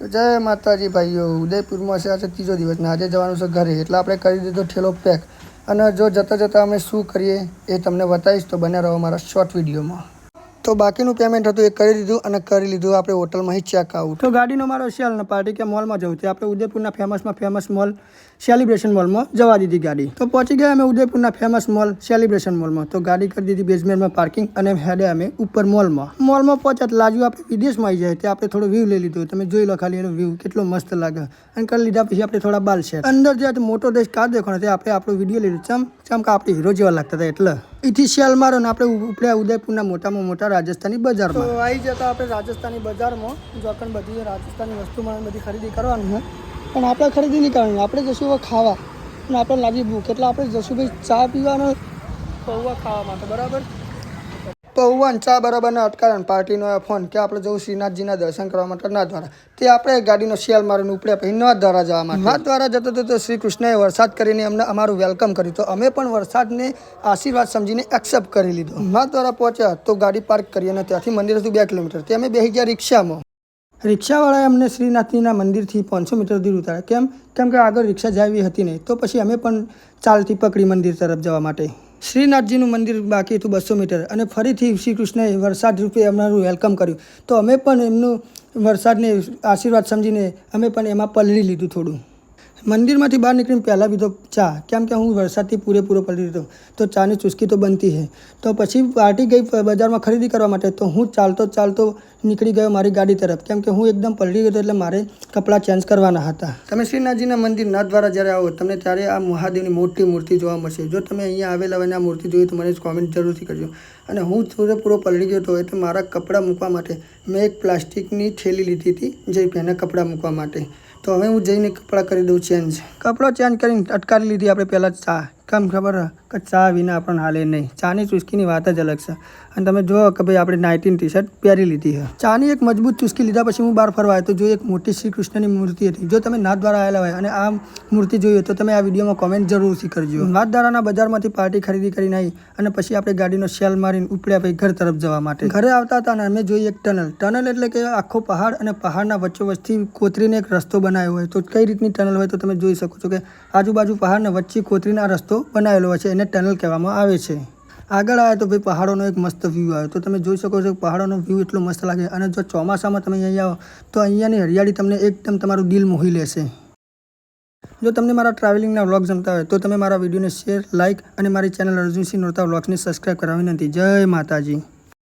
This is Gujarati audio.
તો જય માતાજી ભાઈઓ, ઉદયપુરમાં છે આજે ત્રીજો દિવસ ને આજે જવાનું છે ઘરે, એટલે આપણે કરી દીધો ઠેલો પેક. અને જો જતાં જતાં અમે શું કરીએ એ તમને બતાવીશ, તો બને રહો મારા શોર્ટ વિડીયોમાં. તો બાકીનું પેમેન્ટ હતું એ કરી દીધું અને કરી લીધું આપણે હોટલમાં જ ચેક આઉટ. તો ગાડીનો મારો શેલ ને પાર્ટી કે મોલમાં જવું તે આપણે ઉદયપુરના ફેમસ મોલ સેલિબ્રેશન મોલમાં જવા દીધી ગાડી. તો પહોંચી ગયા અમે ઉદયપુરના ફેમસ મોલ સેલિબ્રેશન મોલમાં. તો ગાડી કરી દીધી બેઝમેન્ટમાં પાર્કિંગ અને હેડે અમે ઉપર મોલમાં પહોંચ્યા લાજુ આપણે વિદેશમાં આવી જાય તે આપણે થોડો વ્યૂ લઈ લીધો. તમે જોઈ લો ખાલી એનો વ્યૂ કેટલો મસ્ત લાગે. અને કરી લીધા પછી આપણે થોડા બાલ સેટ અંદર જે મોટો દેશ કાર દેખાણો તે આપણે આપણો વિડીયો લઈ લીધો. ચમ કે આપણે હીરો જેવા લાગતા હતા એટલે એથી શેલ મારો ને આપણે ઉપડ્યા ઉદયપુરના મોટામાં મોટા રાજસ્થાની બજારમાં. તો આવી જતા આપણે રાજસ્થાની બજારમાં જોકણ બધી રાજસ્થાની વસ્તુમાં બધી ખરીદી કરવાની છે. પણ આપણે ખરીદી નહીં કરવાની, આપણે જશું હવે ખાવા અને આપણે લાગી ભૂખ એટલે આપણે જશું ભાઈ ચા પીવાનો, પૌવા ખાવા માટે. બરાબર, પૌવા ચા બરાબરના અટકારણ પાર્ટીનો ફોન કે આપણે જવું શ્રીનાથજીના દર્શન કરવા માટે નાથ દ્વારા. તે આપણે ગાડીનો શેલ મારીને ઉપડ્યા પછી નાથ દ્વારા જવા માટે. નાથ દ્વારા જતો તો શ્રી કૃષ્ણએ વરસાદ કરીને અમને અમારું વેલકમ કર્યું. તો અમે પણ વરસાદને આશીર્વાદ સમજીને એક્સેપ્ટ કરી લીધો. નાથ દ્વારા પહોંચ્યા તો ગાડી પાર્ક કરી અને ત્યાંથી મંદિર હતું 2 કિલોમીટર. તે અમે બેસી ગયા રિક્ષામાં. રિક્ષાવાળાએ અમને શ્રીનાથજીના મંદિરથી 500 મીટર દૂર ઉતાર્યા. કેમ કે આગળ રિક્ષા જાવી હતી નહીં, તો પછી અમે પણ ચાલતી પકડી મંદિર તરફ જવા માટે. શ્રીનાથજીનું મંદિર બાકી હતું 200 મીટર અને ફરીથી શ્રી કૃષ્ણએ વરસાદ રૂપે અમારું વેલકમ કર્યું. તો અમે પણ એમનું વરસાદને આશીર્વાદ સમજીને અમે પણ એમાં પલળી લીધું થોડું. મંદિરમાંથી બહાર નીકળીને પહેલાં પીધો ચા, કેમ કે હું વરસાદથી પૂરેપૂરો પલળી લીધો. તો ચાની ચુસ્કી તો બનતી છે. તો પછી પાર્ટી ગઈ બજારમાં ખરીદી કરવા માટે. તો હું ચાલતો નીકળી ગયો મારી ગાડી તરફ, કેમ કે હું એકદમ પલળી ગયો એટલે મારે કપડાં ચેન્જ કરવાના હતા. તમે શ્રીનાથજીના મંદિર નાથ દ્વારા જ્યારે આવો તમને ત્યારે આ મહાદેવની મોટી મૂર્તિ જોવા મળશે. જો તમે અહીંયા આવેલા હોય આ મૂર્તિ જોઈ તો મને કોમેન્ટ જરૂરથી કરજો. અને હું પૂરેપૂરો પલળી ગયો હતો એટલે મારા કપડાં મૂકવા માટે મેં એક પ્લાસ્ટિકની થેલી લીધી હતી જે એને કપડાં મૂકવા માટે. તો હવે હું જઈને કપડાં કરી દઉં ચેન્જ. કપડો ચેન્જ કરીને અટકાવી લીધી આપણે પહેલાં ચા. કેમ ખબર કે ચા વિના આપણને હાલે નહીં. ચાની ચુસ્કીની વાત જ અલગ છે. અને તમે જુઓ કે ભાઈ આપણે 19 ટી-શર્ટ પહેરી લીધી છે. ચાની એક મજબૂત ચુસ્કી લીધા પછી હું બહાર ફરવા આવ્યો તો જો એક મોટી શ્રી કૃષ્ણની મૂર્તિ હતી. જો તમે નાથ દ્વારા આવેલા હોય અને આ મૂર્તિ જોઈ હોય તો તમે આ વિડીયોમાં કોમેન્ટ જરૂરથી કરજો. નાથ દ્વારાના બજારમાંથી પાર્ટી ખરીદી કરીને આવી અને પછી આપણે ગાડીનો શેલ મારીને ઉપડ્યા પછી ઘર તરફ જવા માટે. ઘરે આવતા હતા અને અમે જોઈએ એક ટનલ એટલે કે આખો પહાડ અને પહાડના વચ્ચોવચ્ચથી કોતરીને એક રસ્તો બનાવ્યો હોય. તો કઈ રીતની ટનલ હોય તો તમે જોઈ શકો છો કે આજુબાજુ પહાડને વચ્ચે કોતરીને આ રસ્તો બનાવેલો હોય છે, એને ટનલ કહેવામાં આવે છે. આગળ આવે તો ભાઈ પહાડોનો એક મસ્ત વ્યૂ આવે. તો તમે જોઈ શકો છો પહાડોનો વ્યૂ એટલો મસ્ત લાગે. અને જો ચોમાસામાં તમે અહીંયા આવો તો અહીંયાની હરિયાળી તમને એકદમ તમારું દિલ મોહી લેશે. જો તમને મારા ટ્રાવેલિંગના વ્લોગ ગમતા હોય તો તમે મારા વિડીયોને શેર, લાઇક અને મારી ચેનલ અર્જુનસિંહ નોરતા વ્લોગ્સને સબસ્ક્રાઈબ કરવા વિનંતી. જય માતાજી.